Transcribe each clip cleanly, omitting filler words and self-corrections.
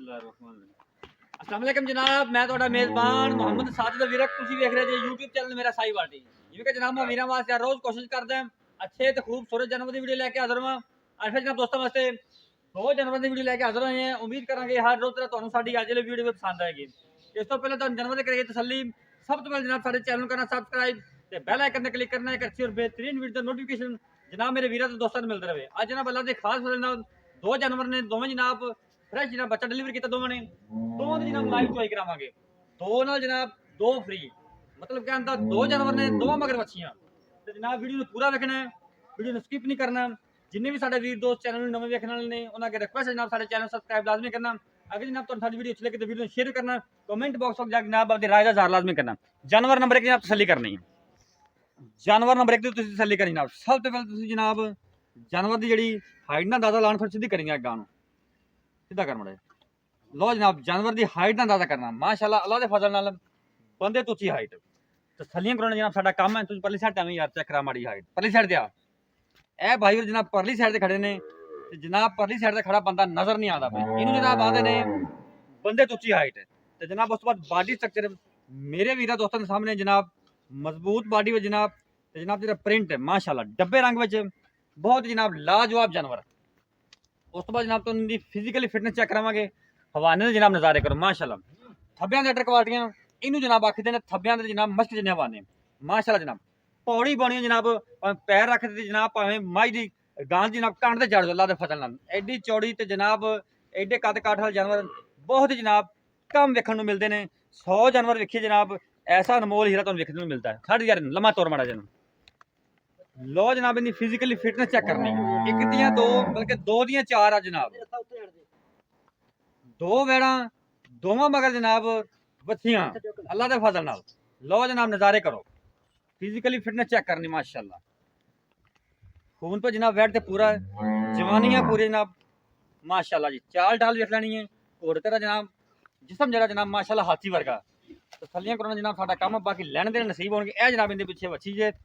अस्सलाम वालेकुम जनाब, मैं ਤੁਹਾਡਾ ਮੇਜ਼ਬਾਨ ਮੁਹੰਮਦ ਸਾजिद ਵੀਰਕ ਤੁਸੀਂ ਵੇਖ ਰਹੇ ਜੀ YouTube ਚੈਨਲ ਮੇਰਾ ਸਾਈ ਵਾਟੀ। ਜਿਵੇਂ ਕਿ ਜਨਾਬ ਮੈਂ ਵੀਰਾਂ ਵਾਸਤੇ ਰੋਜ਼ ਕੋਸ਼ਿਸ਼ ਕਰਦਾ ਹਾਂ ਅੱਛੇ ਤੇ ਖੂਬਸੂਰਤ ਜਾਨਵਰ ਦੀ ਵੀਡੀਓ ਲੈ ਕੇ ਹਾਜ਼ਰ ਹਾਂ। ਅੱਜ ਜਨਾਬ ਦੋਸਤਾਂ ਵਾਸਤੇ ਦੋ ਜਾਨਵਰ ਦੀ ਵੀਡੀਓ ਲੈ ਕੇ ਹਾਜ਼ਰ ਹੋਏ ਹਾਂ। ਉਮੀਦ ਕਰਾਂਗੇ ਹਰ ਰੋਜ਼ ਤਰ੍ਹਾਂ ਤੁਹਾਨੂੰ ਸਾਡੀ ਅੱਜ ਵਾਲੀ ਵੀਡੀਓ ਪਸੰਦ ਆਏਗੀ। ਇਸ ਤੋਂ ਪਹਿਲਾਂ ਤੁਹਾਨੂੰ ਜਾਨਵਰ ਦੇ ਕਰੀਏ ਤਸੱਲੀ। ਸਭ ਤੋਂ ਪਹਿਲਾਂ ਜਨਾਬ ਸਾਡੇ ਚੈਨਲ ਨੂੰ ਕਰਨਾ ਸਬਸਕ੍ਰਾਈਬ ਤੇ ਬੈਲ ਆਈਕਨ ਤੇ ਕਲਿੱਕ ਕਰਨਾ ਹੈ। ਇੱਕ ਅੱਛੀ ਔਰ ਬਿਹਤਰੀਨ ਵੀਡੀਓ ਦਾ ਨੋਟੀਫਿਕੇਸ਼ਨ जनाब मेरे वीर दोस्तों को मिलते रहे। अज जनाब अल्लाह के खास फजल नाल दो जानवर ने दोवें जनाब फ्रैश जनाब बच्चा डिलीवर किया दोवें ने दोवां दी जनाब लाइव चोई करावांगे। दो नाल जनाब दो फ्री मतलब क्या अंदर दो जानवर ने दोवां मगर बच्चियां ते जनाब वीडियो पूरा देखना है, वीडियो को स्किप नहीं करना। जिन्ने भी साडे वीर दोस्त चैनल नवे देखने वाले ने उन्हां अगे रिक्वेस्ट है जनाब साडे चैनल सब्सक्राइब लाजमी करना। अगर जनाब तुहानू साडी वीडियो अच्छी लगे तो वीडियो शेयर करना, कमेंट बॉक्स में जाके जनाब अपनी राय का इज़हार लाजमी करना। जानवर नंबर 1 जनाब तसल्ली करनी है। जानवर नंबर 1 की तसल्ली करनी जनाब। सब तो पहले जनाब जानवर की जी हाइट ना अंदाजा लाने फिर सीधी करेंगे अग्गा सीधा कर मड़े। लो जनाब जानवर की हाइट का अंदाजा करना माशाअल्लाह अल्लाह के फजल नाल बंदे तो उची हाइट तसल्लियां कराना जनाब साडा काम है। तुम परली साइड एवं यार चेक करा माड़ी हाइट परली साइड ते आ भाई जनाब परली साइड से खड़े ने जनाब परली साइड से खड़ा बंदा नजर नहीं आता भाई इन्होंने जनाब आते ने बंदे तो उची हाइट तो जनाब उस बाद बॉडी स्ट्रक्चर मेरे वीरा दोस्तों के सामने जनाब मजबूत बॉडी में जनाब जो प्रिंट है माशाअल्लाह डब्बे रंग में बहुत जनाब लाजवाब जानवर। उस तो बाद जनाब तो उनकी फिजिकली फिटनेस चेक करावे हवाने जनाब नज़ारे करो माशाअल्लाह। थब्बियां अटर क्वालिटियां इनू जनाब आखते हैं थब्बियां जनाब मस्त जिन्ने हवाने माशाअल्लाह जनाब पौड़ी बनी जनाब पैर रखते जनाब भावें माई की गां जनाब कंड से जड़ अल्लाह के फजल नाल एडी चौड़ी तो जनाब एडे कद काठ वाले जानवर बहुत जनाब कम वेखण नूं मिलते हैं। 100 जानवर वेखिए जनाब ऐसा अनमोल हीरा तुहानूं वेखण नूं मिलता है। खड़ यार लम्मा तौर माड़ा जन लो जनाब इनकी फिजिकली फिटनेस चेक करनी एक दियां दो बल्कि दो दियां चार आ जनाब दो वैड़ा दोवां मगर जनाब बच्चियां अल्लाह के फजल नाल। लो जनाब नज़ारे करो फिजिकली फिटनेस चेक करनी माशाअल्लाह। खून तो जनाब वैट तो पूरा है जवानियां पूरी जनाब माशाअल्लाह जी चाल ढाल वेख लैनी है घोड़े तरह जनाब जिसम जरा जनाब माशाअल्लाह हाथी वर्गा तसल्लियां करना जनाब साडा काम बाकी लैण देण नसीब होणगे। ए जनाब इनके पिछे बच्ची जे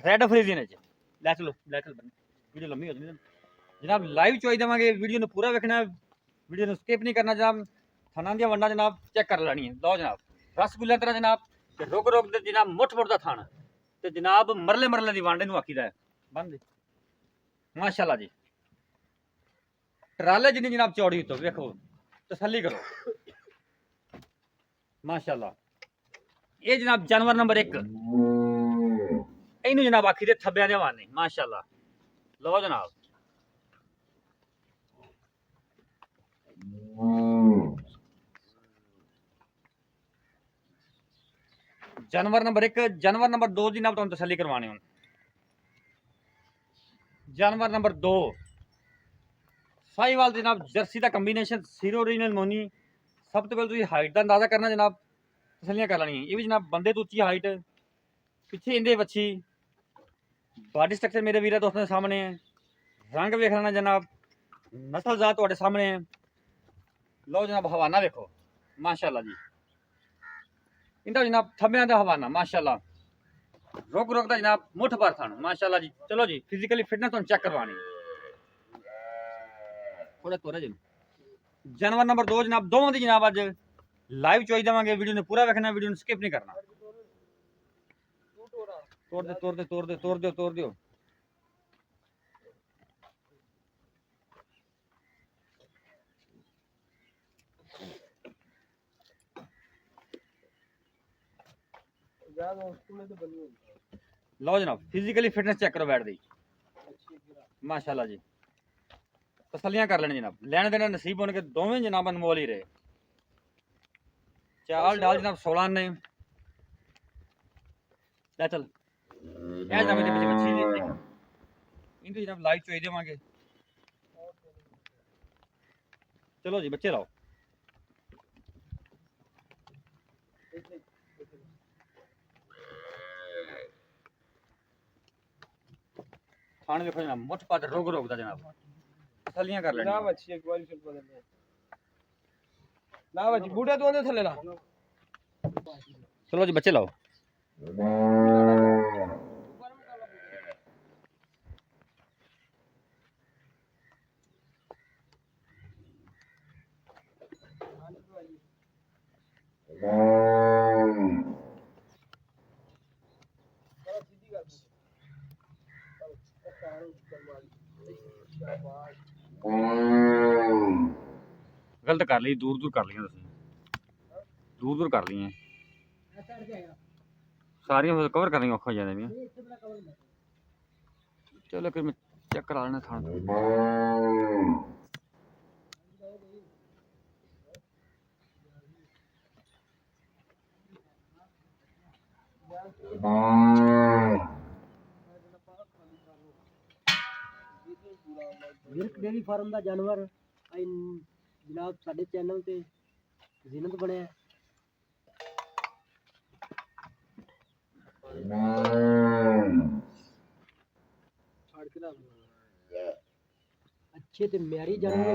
रेड फ्रीजियन लै चलो वीडियो लंबी हो जानी जनाब लाइव चोई देवांगे वीडियो ने पूरा वेखना वीडियो ने स्किप नहीं करना जनाब। थाना दी वंडा जनाब चेक कर लैनी है। लो जनाब रसगुल्ला तरह जनाब रुक रुक दे जनाब मुठ मुठ दा थाना ते जनाब मरले मरले दी वांडे नूं आखीदा है बंद माशाअल्लाह जी। ट्राले जिन्नी जनाब चौड़ी तो वेखो तसल्ली करो माशाअल्लाह। ये जनाब जानवर नंबर 1 इनू जनाब आखी दे थब्बियां दे हवाने माशाअल्लाह। लो जनाब जानवर नंबर 1 जानवर नंबर 2 जनाब तुहानूं तसल्ली करवाने हुण। जानवर नंबर 2 साहिवाल जनाब जर्सी का कंबीनेशन सीरो ओरिजिनल मोनी। सब तो पहले हाइट का अंदाजा करना जनाब तसल्लियां कर लैनियां। ये भी जनाब बंदे तो उच्ची हाइट पिछे इंदे बच्ची बॉडी स्ट्रक्चर मेरे वीर दोस्तों के सामने है। रंग वेख लेना जनाब नस्ल जात तुहाडे सामने है। लो जनाब हवाना वेखो माशाअल्लाह जी इनका जनाब थब्बियां दा हवाना माशाअल्लाह रुक रुक दा जनाब मुठ भर थान माशाअल्लाह जी। चलो जी फिजिकली फिटनेस तुहानूं चेक करवानी थोड़ा तोरे जी। जानवर नंबर 2 जनाब दोवां दी जनाब अज लाइव चोई देवांगे वीडियो ने पूरा वेखना वीडियो ने स्किप नहीं करना। तोड़ दे तोड़ दे तोड़ दे तोड़ दियो तोड़ दियो लो जनाब फिजिकली फिटनेस चेक करो बैठ दी माशाअल्लाह जी। तसल्लियां कर लेनी जनाब लैने देने नसीब होने के दोवें जनाब अनमोल ही रहे। चाल डाल जनाब 16 ने ले चल ए जनाब इनके पीछे बच्ची इनको जनाब लाइव चोई देवांगे। चलो जी बच्चे लाओ खाने देखो जनाब मुठ पाट रोक रोक दा जनाब तसल्लियां कर लेनी जनाब अच्छी क्वालिटी बदल ना बच्ची बूढ़े तो थले ला। चलो जी बच्चे लाओ गलत कर ली, दूर दूर कर लिया, दूर दूर कर ली सारियां कवर करनी औखा हो जाने। चलो फिर मैं चेक करा लेना थान। विरक डेयरी फार्म का जानवर जनाब साडे चैनल ते जिनत बनया। अच्छे ते म्यारी जानवर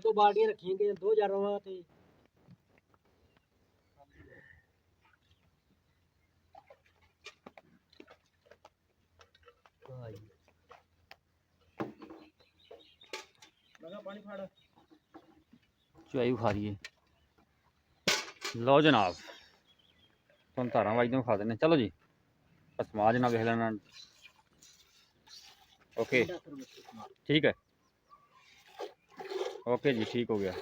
दो बाल्टियां रखी गई, 2 जानवर ते पानी फाड़ चुआई खा रही है। लो जनाब तुम धारा वाजदों खा देने। चलो जी समाज ना देख लेना। ओके ठीक है, ओके जी ठीक हो गया।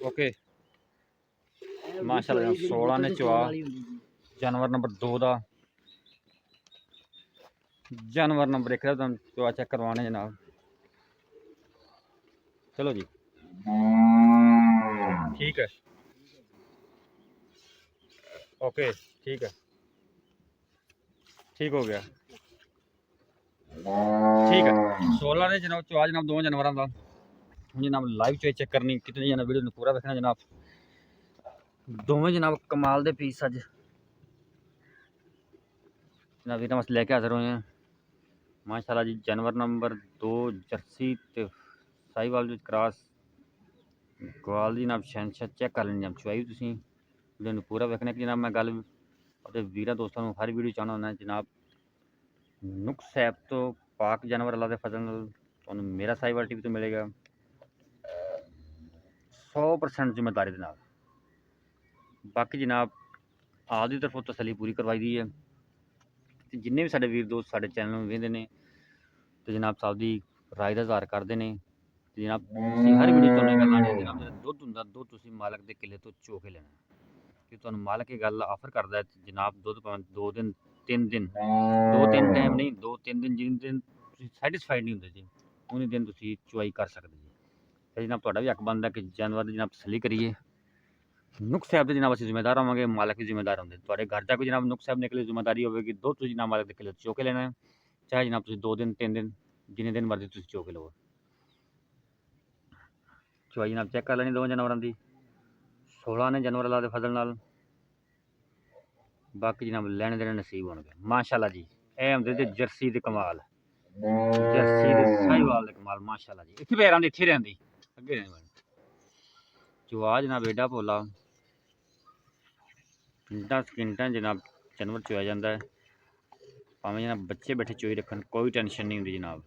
ओके माशाल्लाह 16 ने चुआ जानवर नंबर 2 का जानवर नंबर 1 का चुआ चेक करवाने जनाब। चलो जी ठीक है, ओके ठीक है, ठीक हो गया। ठीक है 16 ने जनाब चुआ जनाब 2 जानवरों का जनाब लाइव चोई चेक करनी कितनी जना वीडियो पूरा देखना जनाब। दोवें जनाब कमाल दे पीस अज जनाब वीर वास्ते लैके हाजिर होए हैं माशाल्लाह जी। जानवर नंबर 2 जर्सी ते साहिवाल क्रॉस गवाल दी जनाब शहनशाह चेक कर लेनी जनाब चुआई तुसीं वीडियो पूरा वेखना कि जनाब मैं गल अपने वीर दोस्तों हर वीडियो चाहना होंदा जनाब। नुक्स ऐप तो पाक जानवर अल्लाह दे फजल नाल तुहानूं मेरा साहिवाल टीवी तो मिलेगा 100% जिम्मेदारी दे नाल। बाकी जनाब आप दी तरफों तसली पूरी करवाई दी है ते जिन्ने भी साडे वीर दोस्त साडे चैनल नूं वेखदे ने ते जनाब साहब दी राय दा इज़हार करदे ने ते जनाब तुसीं हर वीडियो च उन्हें गल्ल आनी जनाब जेह्ड़ा दुद्ध हुंदा दुद्ध तुसीं मालक दे किले तो चो के लेना कि तुहानूं मालक एह् गल्ल ऑफर करदा है जनाब दुद्ध भावें 2 दिन 3 दिन 2-3 टाइम नहीं 2-3 दिन जिन दिन तुसीं सैटिस्फाइड नहीं हुंदे जी उन्हीं दिन तुसीं चुआई कर सकदे जी। ते जनाब तुहाडा भी हक बनदा कि जानवर दी जनाब तसल्ली करिए। नुक्स ऐप दे जनाब असीं जिम्मेदार होवांगे मालक भी जिम्मेदार होंदे। तुहाडे घर दा कोई जनाब नुक्स ऐप निकले जिम्मेदारी होवेगी दुद्ध तुसीं जनाब मालक दे किले तो चो के लेना है चाहे जनाब तुसीं 2 दिन 3 दिन जिन्ने दिन मर्जी तुसीं चो के लवो। चुआई जनाब चेक कर लैनी दोवें जानवरां दी 16 ने जानवर अल्लाह दे फजल नाल। बाकी जनाब लैने देने नसीब होणगे माशाल्लाह जी। एह हुंदे ते जर्सी दे कमाल जर्सी दे साहिवाल दे कमाल माशाल्लाह जी। इत्थे पैरां दे इत्थे रैंदी अग्गे रहंदी चुआ जनाब एडा भोला 10 सेकंडां जनाब जानवर चुआया जाता है भावें जनाब बच्चे बैठे चोई रखन कोई टेंशन नहीं होंदी जनाब।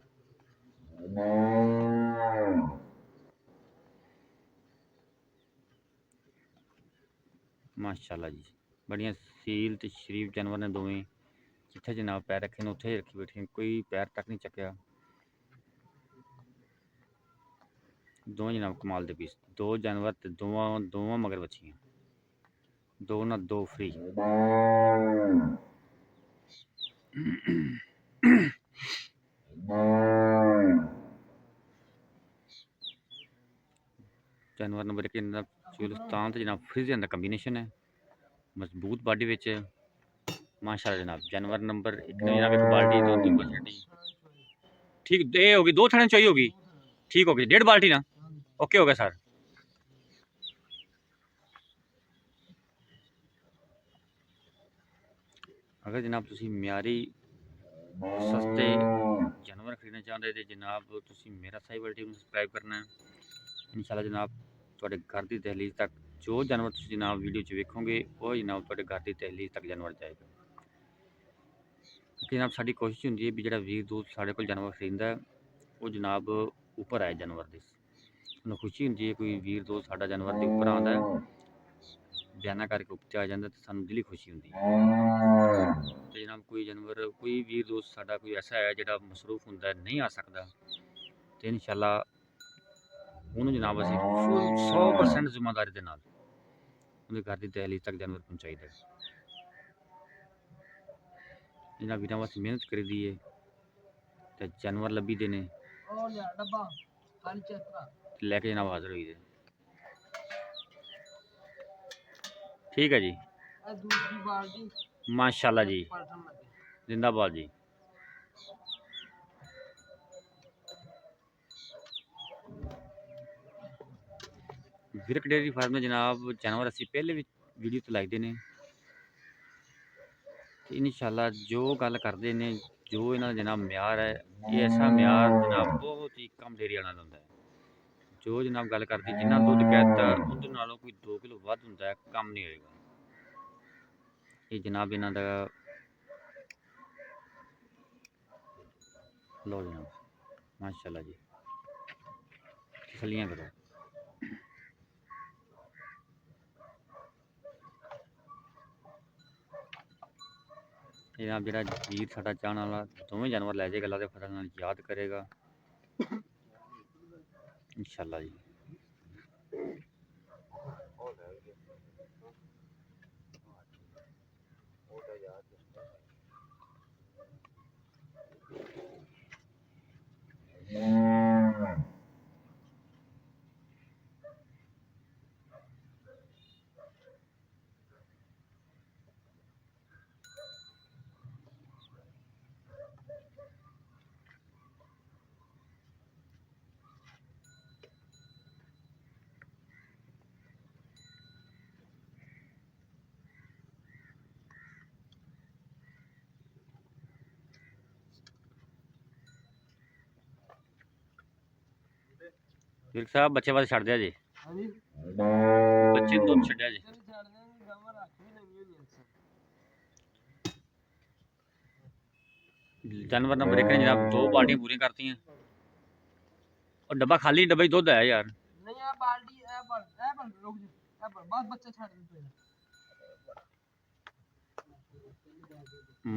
माशाल्लाह जी बड़ियां सील ते शरीफ जानवर ने दोवें जिथे जनाब पैर रखे ने उत्थे रखी बैठे कोई पैर तक नहीं चक्या। दो जनाब कमाल दे पीस 2 जानवर ते दोवां मगर बच्चियां 2 ना 2 फ्री। जानवर नंबर 1 जनाब चुलिस्तान तो जनाब फ्रिजियन का कम्बीनेशन है मजबूत बॉडी विच माशाल्लाह जनाब। जानवर नंबर 1 ने जनाब एक बाल्टी तो ऊपर छड्डी ठीक ये होगी 2 थने चाहिए होगी ठीक होगी 1.5 बाल्टी ना ओके हो गया सर। अगर जनाब तुसीं म्यारी सस्ते जानवर खरीदना चाहते तो जनाब तुसी मेरा साहिवाल टीवी ਨੂੰ ਸਬਸਕ੍ਰਾਈਬ ਕਰਨਾ ਹੈ। इंशाल्लाह जनाब ਤੁਹਾਡੇ घर की दहलीज तक जो जानवर तुसी जनाब वीडियो 'ਚ ਵੇਖੋਗੇ ਉਹ जनाब ਤੁਹਾਡੇ घर की दहलीज तक जानवर जाएगा। कि जनाब साडी कोशिश ਹੁੰਦੀ ਹੈ ਵੀ ਜਿਹੜਾ ਵੀਰ ਦੋਸਤ ਸਾਡੇ ਕੋਲ जानवर ਖਰੀਦਦਾ ਹੈ ਉਹ जनाब ਉੱਪਰ ਆਏ जानवर ਦੇ। ਉਹਨੂੰ ਖੁਸ਼ੀ ਹੁੰਦੀ ਹੈ ਕੋਈ ਵੀਰ ਦੋਸਤ ਸਾਡਾ जानवर ਦੇ ਉੱਪਰ ਆਉਂਦਾ ਹੈ ਬਿਆਨਾ ਕਰਕੇ ਉੱਤੇ ਆ ਜਾਂਦਾ ਤੇ ਸਾਨੂੰ ਦਿਲੀ ਖੁਸ਼ੀ ਹੁੰਦੀ ਹੈ। ਤੇ ਜਨਾਬ ਕੋਈ जानवर ਕੋਈ ਵੀਰ ਦੋਸਤ ਸਾਡਾ ਕੋਈ ਐਸਾ ਹੈ ਜਿਹੜਾ ਮਸਰੂਫ ਹੁੰਦਾ ਨਹੀਂ ਆ ਸਕਦਾ ਤੇ ਇਨਸ਼ਾਅੱਲਾ ਉਹਨੂੰ ਜਨਾਬ ਅਸੀਂ ਫੁੱਲ 100% ਜ਼ਿੰਮੇਵਾਰੀ ਦੇ ਨਾਲ ਉਹਦੇ ਘਰ ਦੀ ਦਹਲੀਜ਼ ਤੱਕ जानवर ਪਹੁੰਚਾਈਦਾ। ਇਹਨਾਂ ਵੀਰਾਂ ਵਾਸਤੇ ਮਿਹਨਤ ਕਰੀਦੀ ਹੈ ਤੇ जानवर ਲੱਭੀ ਦੇ ਨੇ ਉਹ ਲਿਆ ਡੱਬਾ ਖਾਲੀ ਚੈੱਕ ਲੈ ਕੇ ਜਨਾਬ ਹਾਜ਼ਰ ਹੋਈ ਦੇ। ठीक है जी दूसरी बाल्टी माशाल्लाह जी पलटन लगे जिंदाबाद जी। विरक डेयरी फार्म में जनाब जानवर असी पहले भी वीडियो तो लाइदे ने इंशाल्लाह जो गल करते हैं जो इन्हों जनाब म्यार है ये ऐसा म्यार जनाब बहुत ही कम डेयरी वाला होंदा है। जो जनाब गल करती जिन्ना दुध कहता उहदे नालों कोई 2 किलो वध होंदा है कम नहीं होएगा। ये जनाब इन्हों का लो जनाब माशाल्लाह जी तसलियां करो। जनाब जरा वीर साडा चाहने वाला दोवें जानवर लै जाएगा अल्लाह के फजल नाल याद करेगा इंशाल्लाह जी। ਵੀਰ ਸਾਹਿਬ ਬੱਚੇ ਵਾਸਤੇ ਛੱਡ ਦਿਆ ਜੀ ਹਾਂਜੀ ਬੱਚੇ ਨੂੰ ਦੁੱਧ ਛੱਡਿਆ ਜੀ। ਛੱਡ ਦੇਣਗੇ ਗਾਵਾਂ ਰੱਖ ਵੀ ਲੈਣੀ ਹੋਣੀ जानवर नंबर 1 ने जनाब 2 बाल्टियां पूरी करती हैं और डब्बा खाली डब्बे दुध है यार नहीं आ बाल्टी ए पर रुक जा ए पर बस बच्चा छाड़ दे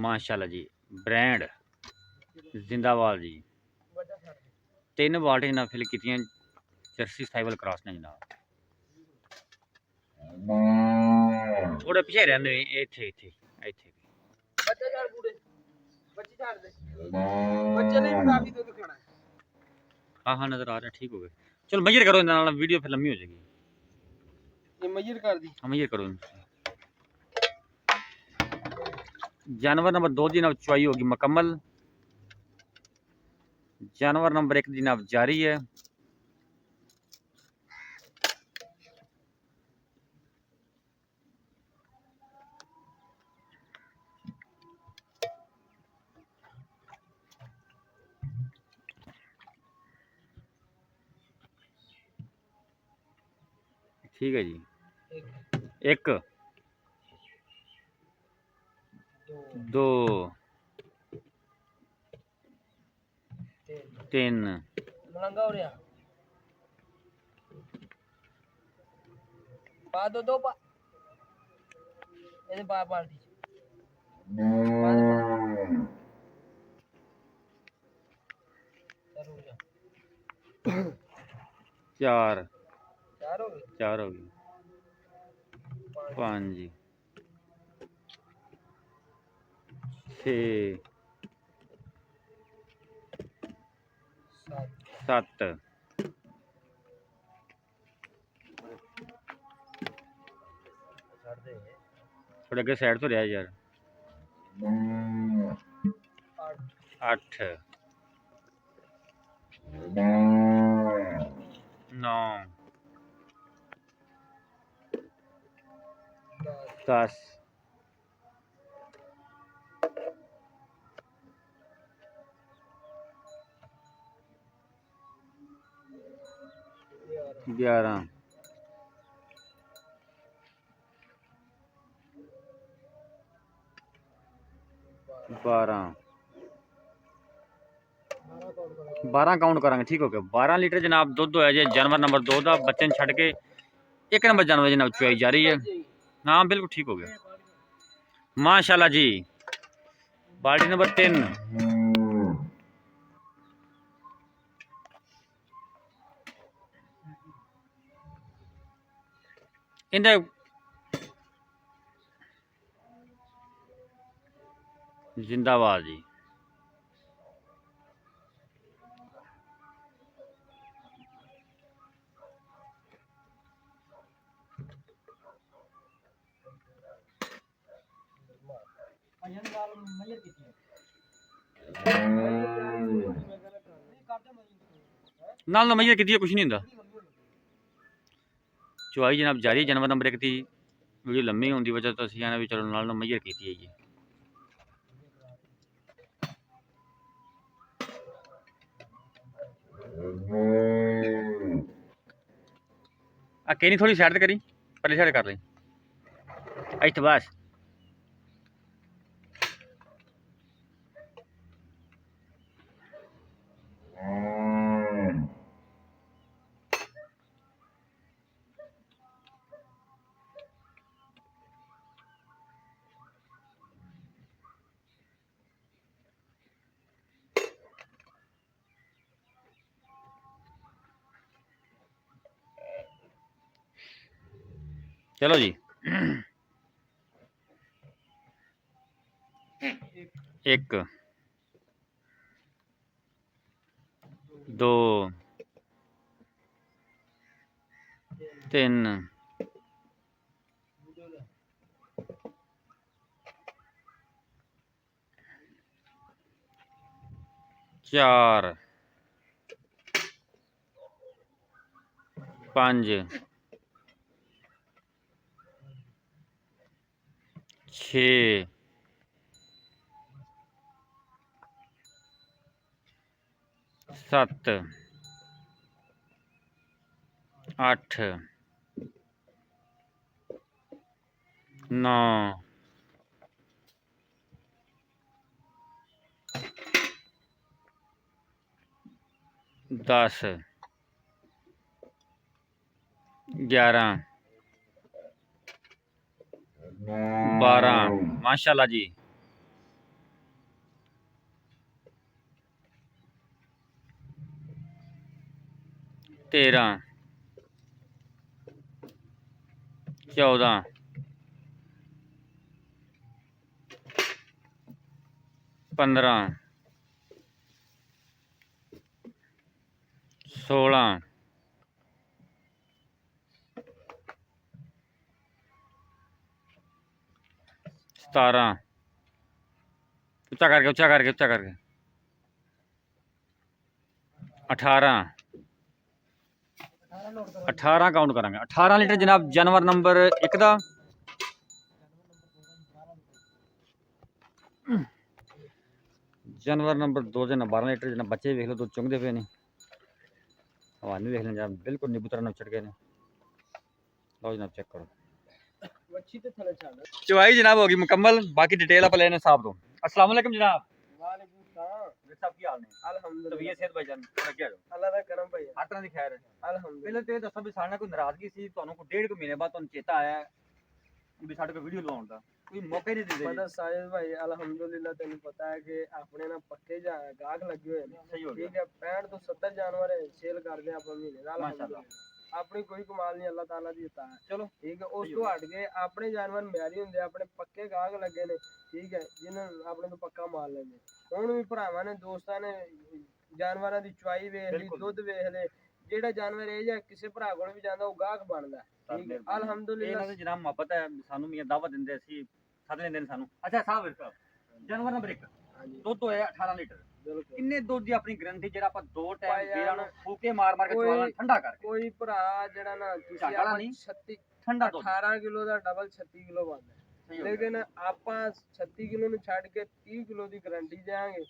माशाल्लाह जी ब्रांड जिंदाबाद जी। बच्चा छाड़ दे 3 बाल्टियां जनाब फिल कीतियां जर्सी साइवल क्रॉस ने जनाब थोड़े पीछे रहंदे इथे इथे इथे बच्चा छाड़ बूढ़े बच्ची छाड़ दे बच्चे ने भी काफी दूध खाना है। हाँ हाँ नजर आ रहा है ठीक हो गए। चलो मैयर करो इनके नाल वीडियो फिर लंबी हो जाएगी। ये मजर कर दी हाँ मैयर करो जानवर नंबर 2 की जनाब चुवाई होगी मुकम्मल। जानवर नंबर 1 जनाब जारी है। ठीक है जी 1 2 3 मलंगा हो रहा पा दो पा ये बाल्टी चार 4 हो गए 4 हो गई 5 6 7 थोड़ा अगे साइड तो रहा यार 8 9 10 11 12 12 ਕਾਊਂਟ ਕਰਾਂਗੇ। ਠੀਕ ਹੋ ਗਿਆ। 12 ਲੀਟਰ ਜਨਾਬ ਦੁੱਧ ਹੋਇਆ ਜੀ ਜਾਨਵਰ ਨੰਬਰ 2 ਦਾ। ਬੱਚੇ ਨੂੰ ਛੱਡ ਕੇ 1 ਨੰਬਰ ਜਾਨਵਰ जनाब चुआई जा रही है। हाँ बिल्कुल ठीक हो गया माशाल्लाह जी। बाल्टी नंबर 3 इंदे जिंदाबाद जी। नाल नमैया की कुछ नहीं होंदा। चुआई जनाब जारी जानवर नंबर 1 की वीडियो लम्मी होने की वजह तो असीं आना भी चलो नाल नमैया की है जी। केनी थोड़ी साइड करी पहले साइड कर ली इत्थे बस। चलो जी 1 2 3 4 5 6 7 8 9 10 11 12 माशाल्लाह जी। 13 14 15 16 17 ऊंचा करके 18 काउंट करांगे। 18 लीटर जनाब जानवर नंबर 1 का। जानवर नंबर 2 जना 12 लीटर जना बच्चे देख लो दुध चुंगते पे ने हवानी देख लें जनाब बिल्कुल नींबू तरह नचड़ गए ने। लो जनाब चेक करो चुवाई जनाब होगी मुकम्मल। बाकी डिटेल आप लेने साहब दो। अस्सलाम वालेकुम जनाब। वालेकुम सलाम। साहब की हाल ने अल्हम्दुलिल्लाह तबीयत सेहत भाईजान क्या हो अल्लाह दा करम भाई हर तरह की खैर है। अल्हम्दुलिल्लाह। पहले तो ये दसो भी साढ़े कोई नाराजगी सी ਤੁਹਾਨੂੰ ਕੋਈ 1.5 ਮਹੀਨੇ ਬਾਅਦ ਤੁਹਾਨੂੰ ਚੇਤਾ ਆਇਆ ਵੀ ਸਾਡੇ ਕੋਲ ਵੀਡੀਓ ਲਵਾਉਣ ਦਾ ਕੋਈ ਮੌਕਾ ਹੀ ਨਹੀਂ ਦਿੰਦੇ पता साजिद भाई अल्हम्दुलिल्लाह तेन पता है कि अपने ना पक्के गाहक लगे हुए हैं। सही हो गया ठीक है 65 तो 70 जानवर है सेल करते हैं अपन महीने दा माशाल्लाह। अल्हम्दुलिल्लाह। अपनी कोई कमाल नहीं अल्लाह ताला दी अता है। चलो ठीक है उस तो हट के अपने जानवर म्यारी हुंदे अपने पक्के गाहक लगे ने। ठीक है जिन्होंने अपने तो पक्का माल लेंगे हुण भी भरावां ने दोस्तां ने जानवरां दी चुआई वेख ली बिल्कुल। दुध वेख ले ਜਿਹੜਾ ਜਾਨਵਰ ਇਹ ਜਾਂ ਕਿਸੇ ਭਰਾ ਕੋਲ ਵੀ ਜਾਂਦਾ ਉਹ ਗਾਹਕ ਬਣਦਾ। ਠੀਕ ਹੈ ਅਲਹਮਦੁਲਿਲਾ ਇਹਨਾਂ ਦੀ ਜਨਾਬ ਮੁਹੱਬਤ ਹੈ ਸਾਨੂੰ ਮੀਆਂ ਦਾਵਤ ਦਿੰਦੇ ਅਸੀਂ ਸੱਦ ਲੈਂਦੇ ਨੇ ਸਾਨੂੰ। ਅੱਛਾ ਸਾਹਿਬ ਜਾਨਵਰ ਨੰਬਰ 1 ਦੁੱਧ ਹੋਇਆ 18 ਲੀਟਰ ਬਿਲਕੁਲ ਕਿੰਨੇ ਦੁੱਧ ਦੀ ਆਪਣੀ ਗਰੰਟੀ ਜਿਹੜਾ ਆਪਾਂ 2 ਟਾਈਮ ਵੀਰਾਂ ਨੂੰ ਫੂਕੇ ਮਾਰ ਕੇ ਚਵਾਲਾਂ ਠੰਡਾ ਕਰਕੇ ਕੋਈ ਭਰਾ ਜਿਹੜਾ ਨਾ ਤੁਸੀਂ ਝਾਕੜਾ ਨਹੀਂ 36 ਠੰਡਾ ਦੁੱਧ 18 ਕਿਲੋ ਦਾ ਡਬਲ 36 ਕਿਲੋ ਬਣਦਾ। ਲੇਕਿਨ ਆਪਾਂ 36 ਕਿਲੋ ਨੂੰ ਛੱਡ ਕੇ 30 ਕਿਲੋ ਦੀ ਗਾਰੰਟੀ ਦੇਾਂਗੇ।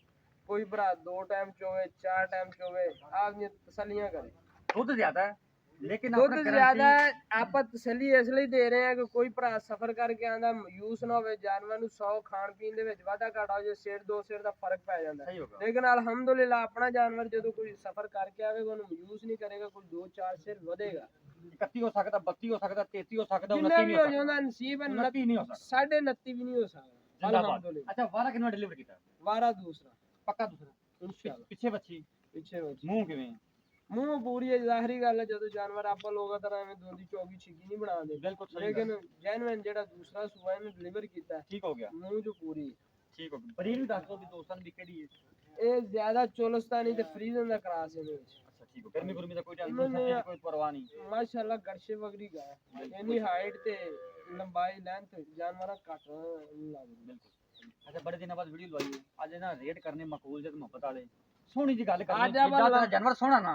ਕੋਈ ਭਰਾ 2 ਟਾਈਮ ਚੋਵੇ 4 ਟਾਈਮ ਚੋਵੇ ਆਪਣੀਆਂ ਤਸੱਲੀਆਂ ਕਰੇ। ਦੁੱਧ ਜ਼ਿਆਦਾ ਹੈ लेकिन ਦੁੱਧ आपने ਜ਼ਿਆਦਾ गारंटी ਆਪਾਂ ਤਸੱਲੀ ਇਸ ਲਈ ਦੇ ਰਹੇ ਹਾਂ ਕਿ ਕੋਈ ਭਰਾ ਸਫਰ ਕਰਕੇ ਆਂਦਾ ਯੂਸ ਨਾ ਹੋਵੇ, ਜਾਨਵਰ ਨੂੰ 100 ਖਾਣ ਪੀਣ ਦੇ ਵਿੱਚ ਵਾਧਾ ਘਾਟਾ ਹੋ ਜਾਏ, ਸਿਰ ਦੋ ਸਿਰ ਦਾ ਫਰਕ ਪੈ ਜਾਂਦਾ। सही होगा ਲੇਕਿਨ ਅਲਹਮਦੁਲਿਲਾ ਆਪਣਾ ਜਾਨਵਰ ਜਦੋਂ ਕੋਈ ਸਫਰ ਕਰਕੇ ਆਵੇਗਾ ਉਹਨੂੰ ਯੂਸ ਨਹੀਂ ਕਰੇਗਾ, ਕੋਈ 2-4 ਸਿਰ ਵਧੇਗਾ। 31 हो सकता 32 हो सकता 33 हो सकता ਜਿੰਨਾ 29 ਵੀ नहीं ਹੋ हो ਜਾਂਦਾ ਨਸੀਬ ਹੈ, 29 नहीं हो सकता 29.5 ਵੀ ਨਹੀਂ ਹੋ ਸਕਦਾ। जिंदाबाद ਅਲਹਮਦੁਲਿਲਾ अच्छा वारा कितना डिलीवर किया ਵਾਰਾ ਦੂਸਰਾ पक्का दूसरा ਇਨਸ਼ਾਅੱਲਾ। पीछे बच्ची ਪਿੱਛੇ ਵਿੱਚ मुंह किवें ਮੂੰਹ ਪੂਰੀ ਹੈ, ਜ਼ਾਹਰੀ ਗੱਲ ਹੈ, ਜਦੋਂ ਜਾਨਵਰ ਆਪਾਂ ਲੋਕਾਂ ਤਰ੍ਹਾਂ ਐਵੇਂ ਦੋਂਦੀ ਚੌਗੀ ਛਿੱਗੀ ਨਹੀਂ ਬਣਾਉਂਦੇ, बिल्कुल सही ਲੇਕਿਨ ਜੈਨੂਇਨ ਜਿਹੜਾ ਦੂਸਰਾ ਸੂਆ ਇਹਨੇ ਡਿਲੀਵਰ ਕੀਤਾ ठीक हो गया ਮੂੰਹ ਜੋ ਪੂਰੀ ठीक हो गया ब्रीड भी दस दो भी दोस्तों भी केड़ी है ਇਹ ਜ਼ਿਆਦਾ ਚੋਲਸਤਾਨੀ ਤੇ ਫਰੀਜ਼ਨ ਦਾ ਕਰਾਸ ਇਹਦੇ ਵਿੱਚ। अच्छा ठीक हो गर्मी गुरमी का कोई टेंशन इन्होंने- नहीं कोई परवाह नहीं ਮਾਸ਼ਾਅੱਲਾ ਗਰਸ਼ੇ ਵਗਰੀ ਗਾ ਇੰਨੀ ਹਾਈਟ ਤੇ ਲੰਬਾਈ ਲੈਂਥ ਜਾਨਵਰਾਂ ਘੱਟ ਨਹੀਂ ਲੱਗਦੀ। बिल्कुल अच्छा बड़े दिनों बाद वीडियो लवाई आज ना रेट करने मकबूल जद मोहब्बत वाले सोहनी जी गल आज करनी अब जिद्दां जानवर सोहना ना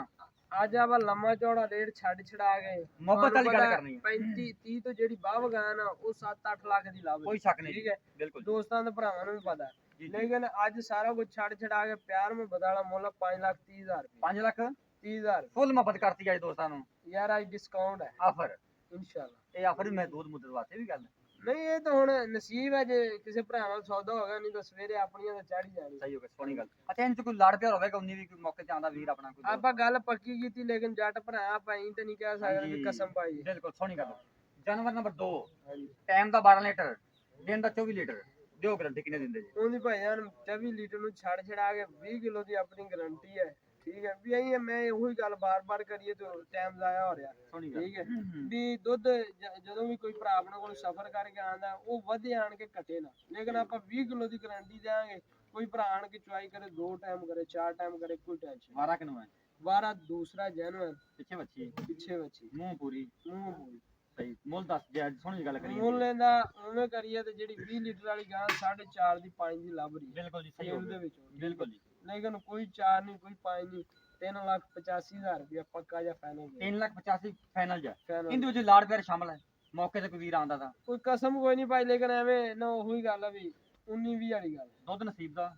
ਅੱਜ ਆਪਾਂ ਲੰਮਾ ਚੌੜਾ ਰੇਟ ਛੱਡ ਛੜਾ ਗਏ, मोहब्बत वाली गल करनी है 35-30 ਤੋਂ ਜਿਹੜੀ ਬਾਹ ਗਾਂ ਨਾ ਉਹ 7-8 ਲੱਖ ਦੀ ਲੱਭ कोई शक नहीं ਠੀਕ ਹੈ, बिल्कुल ਦੋਸਤਾਂ ਦੇ ਭਰਾਵਾਂ ਨੂੰ ਵੀ ਪਤਾ जी जी ਲੇਕਿਨ ਅੱਜ ਸਾਰਾ ਕੁਝ ਛੱਡ ਛੜਾ ਕੇ ਪਿਆਰ ਮੁਹੱਬਤ ਵਾਲਾ ਮੁੱਲ 5,30,000 ਰੁਪਏ 5 लाख 30,000 फुल मोहब्बत करती है दोस्तों ਨੂੰ ਯਾਰ ਅੱਜ ਡਿਸਕਾਊਂਟ ਹੈ ਆਫਰ ਇਨਸ਼ਾਅੱਲਾ। ਇਹ ਆਫਰ ਵੀ ਮਹਿਦੂਦ ਮੁੱਦਤ ਵਾਸਤੇ ਵੀ ਗੱਲ ਨਹੀਂ ਇਹ ਤਾਂ ਹੁਣ ਨਸੀਬ ਹੈ, ਜੇ ਕਿਸੇ ਭਰਾ ਨਾਲ ਸੌਦਾ ਹੋ ਗਿਆ, ਨਹੀਂ ਤਾਂ ਸਵੇਰੇ ਆਪਣੀਆਂ ਤਾਂ ਚੜ੍ਹ ਹੀ ਜਾਣੀ। ਸਹੀ ਹੋ ਗਿਆ ਸੋਹਣੀ ਗੱਲ ਅੱਛਾ ਇਹਨਾਂ ਚ ਕੋਈ ਲਾੜ ਪਿਆਰ ਹੋਵੇਗਾ ਉਨੀ ਵੀ ਕੋਈ ਮੌਕੇ ਤੇ ਆਂਦਾ ਵੀਰ ਆਪਣਾ ਕੋਈ ਆਪਾਂ ਗੱਲ ਪੱਕੀ ਕੀਤੀ, ਲੇਕਿਨ ਜੱਟ ਭਰਾ ਆਪਾਂ ਇਹੀ ਤੇ ਨਹੀਂ ਕਹਿ ਸਕਦੇ ਵੀ ਹਾਂਜੀ। ਕਸਮ ਪਾਈ। ਬਿਲਕੁਲ ਸੋਹਣੀ ਗੱਲ ਜਾਨਵਰ ਨੰਬਰ 2 ਹਾਂਜੀ ਟਾਈਮ ਦਾ 12 ਲੀਟਰ ਦਿਨ ਦਾ 24 ਲੀਟਰ ਦਿਓ ਗਰੰਟੀ ਕਿੰਨੇ ਦਿੰਦੇ ਜੀ ਉਹਦੀ ਭਾਈਆਂ 24 ਲੀਟਰ ਨੂੰ ਛੱਡ ਛੜਾ ਕੇ 20 ਕਿਲੋ ਦੀ ਆਪਣੀ ਗਾਰੰਟੀ ਹੈ, ਠੀਕ ਹੈ ਵੀ ਅਸੀਂ ਮੈਂ ਉਹੀ ਗੱਲ ਬਾਰ-ਬਾਰ ਕਰੀਏ ਤੇ ਟਾਈਮ ਜ਼ਾਇਆ ਹੋ ਰਿਹਾ, ਸੋਹਣੀ ਗੱਲ ਠੀਕ ਹੈ ਵੀ ਦੁੱਧ ਜਦੋਂ ਵੀ ਕੋਈ ਭਰਾ ਆਪਣੇ ਕੋਲ ਸਫਰ ਕਰਕੇ ਆਂਦਾ ਉਹ ਵਧੇ ਆਣ ਕੇ ਘਟੇ ਨਾ, ਲੇਕਿਨ ਆਪਾਂ 20 ਕਿਲੋ ਦੀ ਗਾਰੰਟੀ ਦੇਾਂਗੇ। ਕੋਈ ਭਰਾ ਆਣ ਕੇ ਚੁਆਈ ਕਰੇ 2 ਟਾਈਮ ਕਰੇ 4 ਟਾਈਮ ਕਰੇ ਕੋਈ ਟੈਨਸ਼ਨ। ਵਾਰਾ ਕਿਨੂੰ ਹੈ ਵਾਰਾ ਦੂਸਰਾ ਜੈਨੂਇਨ ਪਿੱਛੇ ਬੱਚੀ ਪਿੱਛੇ ਬੱਚੀ ਮੂੰਹ ਪੂਰੀ ਮੂੰਹ ਪੂਰੀ ਸਹੀ ਮੁੱਲ ਦੱਸ ਜੇ ਅੱਜ ਸੋਹਣੀ ਗੱਲ ਕਰੀਏ ਮੁੱਲ ਇਹਦਾ ਉਵੇਂ ਕਰੀਏ ਤੇ ਜਿਹੜੀ 20 ਲੀਟਰ ਵਾਲੀ ਗਾਂ 4.5 ਦੀ 5 ਦੀ ਲੱਭ ਰਹੀ ਹੈ ਬਿਲਕੁਲ ਜੀ ਸਹੀ ਹੋ ਸੇਲ ਦੇ ਗਿਆ ਵਿੱਚ, ਬਿਲकुल ਜੀ ਲੇਕਿਨ ਕੋਈ 4 ਨਹੀਂ ਕੋਈ 5 ਨਹੀਂ, 3,85,000 ਰੁਪਇਆ ਪੱਕਾ ਜਾਂ ਫਾਈਨਲ 3,85,000 ਫਾਈਨਲ ਜਾ ਫਾਈਨਲ ਇਹਦੇ ਵਿੱਚ ਲਾੜ ਪਿਆਰ ਸ਼ਾਮਲ ਹੈ ਮੌਕੇ ਤੇ ਕੋਈ ਵੀਰ ਆਂਦਾ ਤਾਂ ਕੋਈ ਕਸਮ ਕੋਈ ਨਹੀਂ ਪਾਈ, ਲੇਕਿਨ ਐਵੇਂ ਨਾ ਉਹੀ ਗੱਲ ਆ ਵੀ 19-20 ਵਾਲੀ ਗੱਲ। ਦੁੱਧ ਨਸੀਬ ਦਾ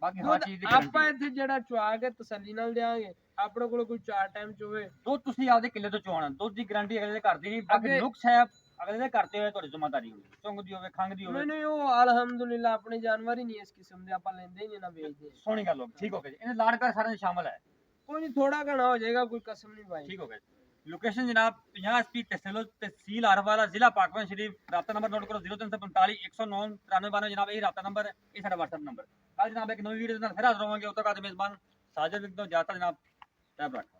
ਬਾਕੀ ਹਰ ਦੁੱਧ ਚੀਜ਼ ਦੀ ਆਪਾਂ ਗਾਰੰਟੀ ਇੱਥੇ ਜਿਹੜਾ ਚੁਆ ਕੇ ਤਸੱਲੀ ਨਾਲ ਦਿਆਂਗੇ, ਆਪਣੇ ਕੋਲ ਕੋਈ 4 ਟਾਈਮ ਚੋਵੇ ਦੁੱਧ ਤੁਸੀਂ ਆਪਦੇ ਕਿੱਲੇ ਤੋਂ ਚੋਣਾ ਦੁੱਧ ਦੀ ਗਾਰੰਟੀ ਅਗਲੇ ਦੇ ਘਰ ਦੀ ਨਹੀਂ ਬਾਕੀ ਅੱਗੇ- ਨੁਕਸ ਹੈ ਅਗਲੇ ਦੇ ਕਰਤੇ ਹੋਏ ਤੁਹਾਡੀ ਜ਼ਿੰਮੇਵਾਰੀ ਹੋਵੇ ਚੁੰਗਦੀ ਹੋਵੇ ਖੰਗਦੀ ਹੋਵੇ ਨਹੀਂ ਉਹ ਅਲਹਮਦੁਲਿਲਾ ਆਪਣੇ ਜਾਨਵਰ ਹੀ ਨਹੀਂ ਇਸ ਕਿਸਮ ਦੇ, ਆਪਾਂ ਲੈਂਦੇ ਹੀ ਨਹੀਂ ਨਾ ਵੇਚਦੇ। ਸੋਹਣੀ ਗੱਲ ਹੋ ਗਈ ਠੀਕ ਹੋ ਗਿਆ ਜੀ ਇਹਦੇ ਲਾੜ ਪਿਆਰ ਸਾਰਿਆਂ ਦੇ ਸ਼ਾਮਲ ਹੈ ਕੋਈ ਨਹੀਂ ਥੋੜਾ ਘਣਾ ਹੋ ਜਾਏਗਾ, ਕੋਈ ਕਸਮ ਨਹੀਂ ਪਾਈ। ठीक हो गया लोकेशन जनाब 50 SP तहसील आरवाला जिला पाकवन शरीफ राब्ता नंबर नोट करो 0345 109 9392 जनाब यही राब्ता नंबर है ये सारा WhatsApp नंबर कल जनाब एक नई वीडियो के साथ फिर हाजिर होंगे उस तक मेजबान साजिद एकदम जाता जनाब टैब रखा